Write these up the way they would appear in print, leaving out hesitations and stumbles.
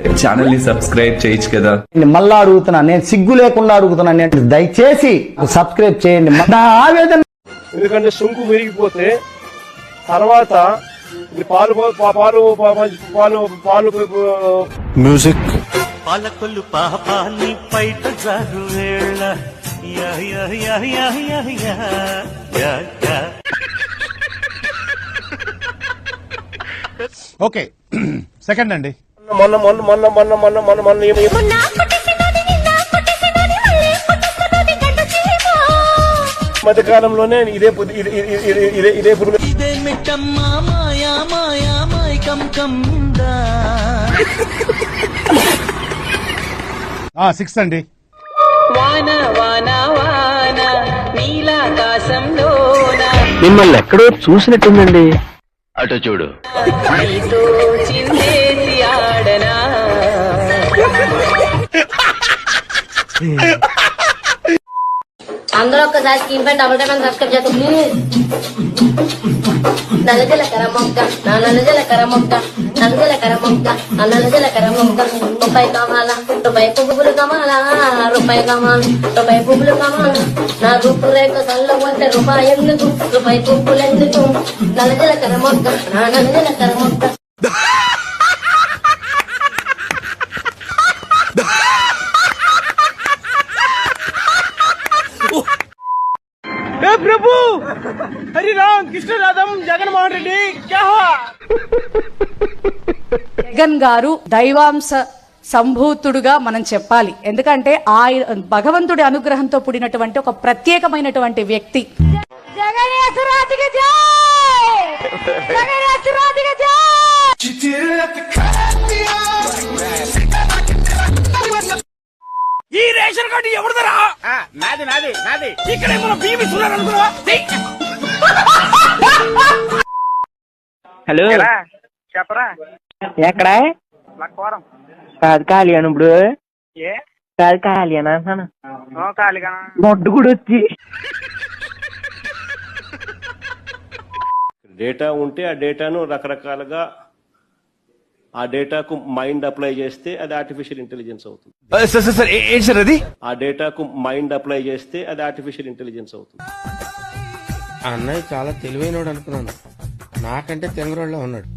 Channel ని subscribe చేయొచ్చు కదా. మళ్ళా అడుగుతున్నా, నేను సిగ్గు లేకుండా అడుగుతున్నా, నేను దయచేసి సబ్స్క్రైబ్ చేయండి. నా ఆవేదన ఎందుకంటే సుంకు విరిగిపోతే తర్వాత పాలు పాలు పాలు పాలు మ్యూజిక్ పాలకొల్లు పాపాన్ని బయట జారు వేళ ఓకే సెకండ్ అండి. మొన్న మొన్న మొన్న మొన్న మొన్న మొన్న మొన్న మధ్య కాలంలోనే ఇదే పురుగు సిక్స్త్ అండి. వాన వాన వాన నీలాకాశంలో మిమ్మల్ని ఎక్కడో చూసినట్టుందండి. అటు చూడు. నీతో చిందేసి ఆడనా. అందరూ ఒక్కసారి స్క్రీన్ పై డబుల్ టైప్ సబ్స్క్రైబ్ చేస్తుంది. నల్లజల కర మొక్క నా నల్లజల కర మొక్క నల్లజల కర మొక్క ఆ నల్లజల కర మొక్క రూపాయి కావాలా రూపాయి పువ్వులు కావాలా రూపాయి కావాలా రూపాయి పువ్వులు కావాలా నా రూపు రేఖ కళ్ళ ఉంటే రూపాయి ఎందుకు రూపాయి పువ్వులు ఎందుకు నల్లజల కర మొక్క నా నల్లజల కర మొక్క. ప్రభు హరి రామ్ కృష్ణ రాధం జగన్మోహన్ రెడ్డి క్యా హువా? జగన్ గారు దైవాంశ సంభూతుడుగా మనం చెప్పాలి. ఎందుకంటే ఆ భగవంతుడి అనుగ్రహంతో కూడినటువంటి ఒక ప్రత్యేకమైనటువంటి వ్యక్తి. ఈ రేషన్ కార్డు ఎవరిదరా? నాది నాది నాది. ఇక్కడ ఏమన్నా బీబీ సున్నారు అనుకున్నావా? హలో చెప్పరా. ఎక్కడ లక్వరం కాదు ఖాళీయను ఇప్పుడు ఏ కాదు ఖాళీయనా అంటున్నాను. ఖాళీగా మొడ్డు కూడా వచ్చి డేటా ఉంటే ఆ డేటాను రకరకాలుగా ఆ డేటాకు మైండ్ అప్లై చేస్తే అది ఆర్టిఫిషియల్ ఇంటెలిజెన్స్ అవుతుంది. అది ఆ డేటాకు మైండ్ అప్లై చేస్తే అది ఆర్టిఫిషియల్ ఇంటెలిజెన్స్ అవుతుంది. అన్నయ్య చాలా తెలివైనోడు అనుకున్నాను, నాకంటే తెంగరోళ్ళ ఉన్నాడు.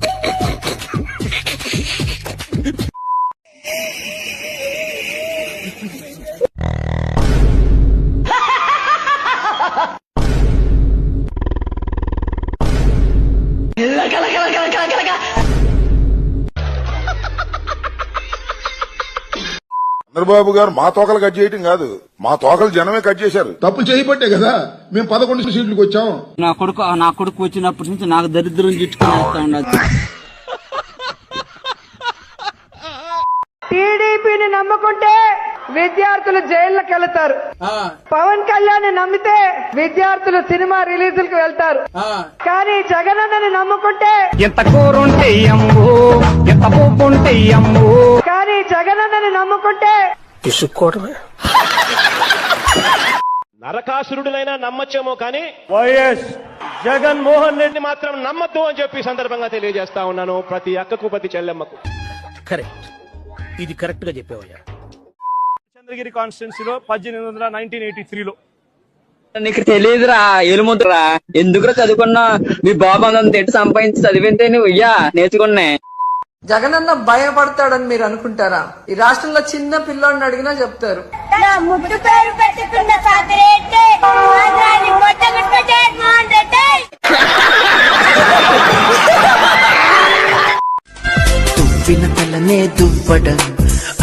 చంద్రబాబు గారు మా తోకలు కట్ చేయటం కాదు, మా తోకలు జనమే కట్ చేశారు. తప్పు చేయబట్టే కదా మేము 11 సీట్లకు వచ్చాం. నా కొడుకు వచ్చినప్పటి నుంచి నాకు దరిద్రం చుట్టుకునేస్తా ఉండదు. టీడీపీని నమ్ముకుంటే విద్యార్థులు జైళ్ళకి వెళ్తారు. పవన్ కళ్యాణ్ నమ్మితే విద్యార్థులు సినిమా రిలీజులకు వెళ్తారు. కానీ జగనన్నని నమ్ముకుంటే ఎంత కూరుంటే అమ్ము, ఎంత పువ్వుంటే అమ్ము. కానీ జగనన్నని నమ్ముకుంటే ఇసుక్కోవడమే. నరకాసురుడునైనా నమ్మచ్చేమో కానీ వైఎస్ జగన్మోహన్ రెడ్డి మాత్రం నమ్మద్దు అని చెప్పి సందర్భంగా తెలియజేస్తా ఉన్నాను ప్రతి అక్కకు ప్రతి చెల్లెమ్మకు. కరెక్ట్, ఇది కరెక్ట్ గా చెప్పావయ్యా. చంద్రగిరి కాన్స్టిట్యున్సీలో 1983లో నీకు తెలియదురా ఎలుముద్రా, ఎందుకురా చదువుకున్నా? మీ బాబు అంత ఎటు సంపాదించి చదివితే నువ్వు ఇయ్యా నేర్చుకున్నా. జగనన్న భయపడతాడని మీరు అనుకుంటారా? ఈ రాష్ట్రంలో చిన్న పిల్లోడిని అడిగినా చెప్తారు. తువ్విన తలనే దువ్వడం,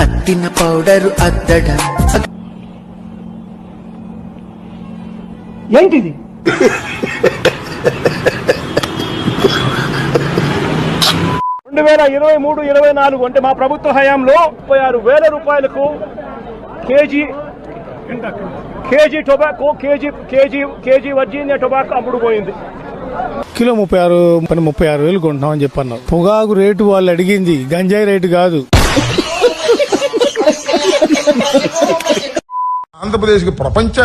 అద్దిన పౌడరు అద్దడం. ఏంటిది? 2023-24 అంటే మా ప్రభుత్వ హయాంలో 36,000 రూపాయలకు KG tobacco KG Virginia tobacco అమ్ముడుపోయింది. కిలో 36,000 కొంటున్నామని చెప్పన్నారు. పొగాకు రేటు వాళ్ళు అడిగింది, గంజాయి రేటు కాదు. ఆంధ్రప్రదేశ్ కి ప్రపంచ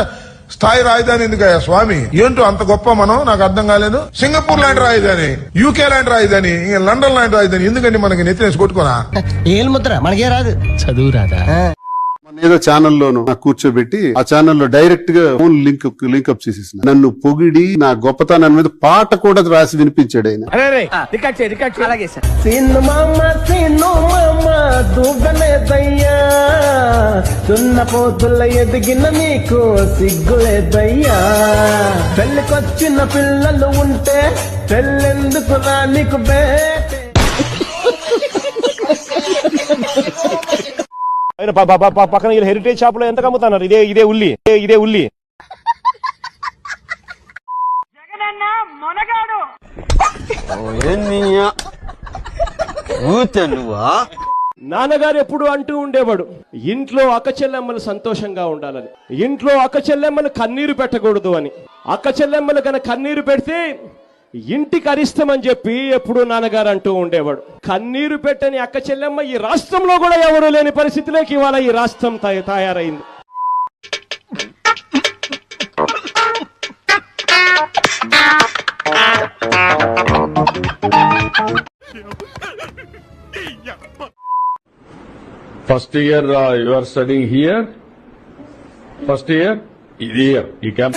స్థాయి రాజధాని ఎందుకయ్యా స్వామి? ఏంటో అంత గొప్ప మనం? నాకు అర్థం కాలేదు. సింగపూర్ లాంటి రాజధాని, యూకే లాంటి రాజధాని, లండన్ లాంటి రాజధాని ఎందుకండి మనకి నెత్తినేసి కొట్టుకోనా? ఏలుముద్ర మనకే రాదు, చదువు రాదా? ఏదో ఛానల్లోనూ నాకు కూర్చోబెట్టి ఆ ఛానల్లో డైరెక్ట్ గా ఫోన్ లింకప్ చేసేసిన నన్ను పొగిడి నా గొప్పతనం మీద పాట కూడా రాసి వినిపించాడు ఆయన. అలాగే సార్. సీను మామ దూగలేదయ్యా, దున్న పోతుల ఎదిగిన నీకు సిగ్గులేదయ్యా, పెళ్ళికొచ్చిన పిల్లలు ఉంటే పెళ్ళెందుకు రా నీకు బేటే. పక్కన హెరిటేజ్ షాప్ లో ఎంత కమ్ముతున్నారు? ఇదే ఉల్లి. నాన్నగారు ఎప్పుడు అంటూ ఉండేవాడు, ఇంట్లో అక్క చెల్లెమ్మలు సంతోషంగా ఉండాలని, ఇంట్లో అక్క చెల్లెమ్మలు కన్నీరు పెట్టకూడదు అని. అక్క చెల్లెమ్మలు కనుక కన్నీరు పెడితే ఇంటికి అరిష్టమని చెప్పి ఎప్పుడు నాన్నగారు అంటూ ఉండేవాడు. కన్నీరు పెట్టని అక్క చెల్లెమ్మ ఈ రాష్ట్రంలో కూడా ఎవరు లేని పరిస్థితిలోకి ఇవాళ ఈ రాష్ట్రం తయారైంది. First year you are studying here. First year here you can.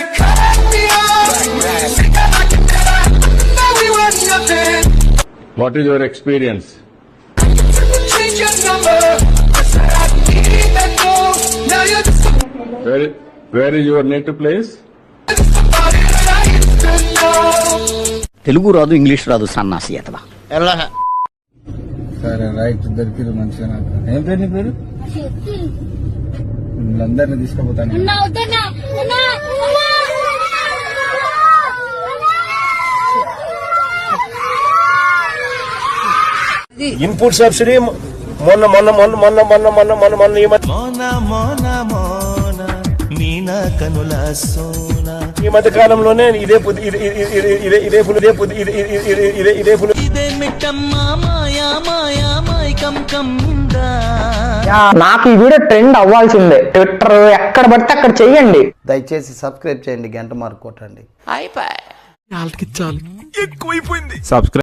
What is your experience? Where is your native place? Telugu రాదు, ఇంగ్లీష్ రాదు, సన్నాసి అతవా. సరే రైట్, దొరికింది మంచిగా. నాకు ఏం పేరు నీ పేరు? అందరినీ తీసుకుపోతాను. ఇన్పుట్ సబ్సిడీ మొన్న ఈ మధ్య కాలంలోనే ఇదే నాకు ఈ వీడియో ట్రెండ్ అవ్వాల్సిందే. ట్విట్టర్ ఎక్కడ పడితే అక్కడ చెయ్యండి. దయచేసి సబ్స్క్రైబ్ చేయండి, గంట మార్క్ కొట్టండి. అయిపోయి. ఎక్కువైపోయింది. Subscribe.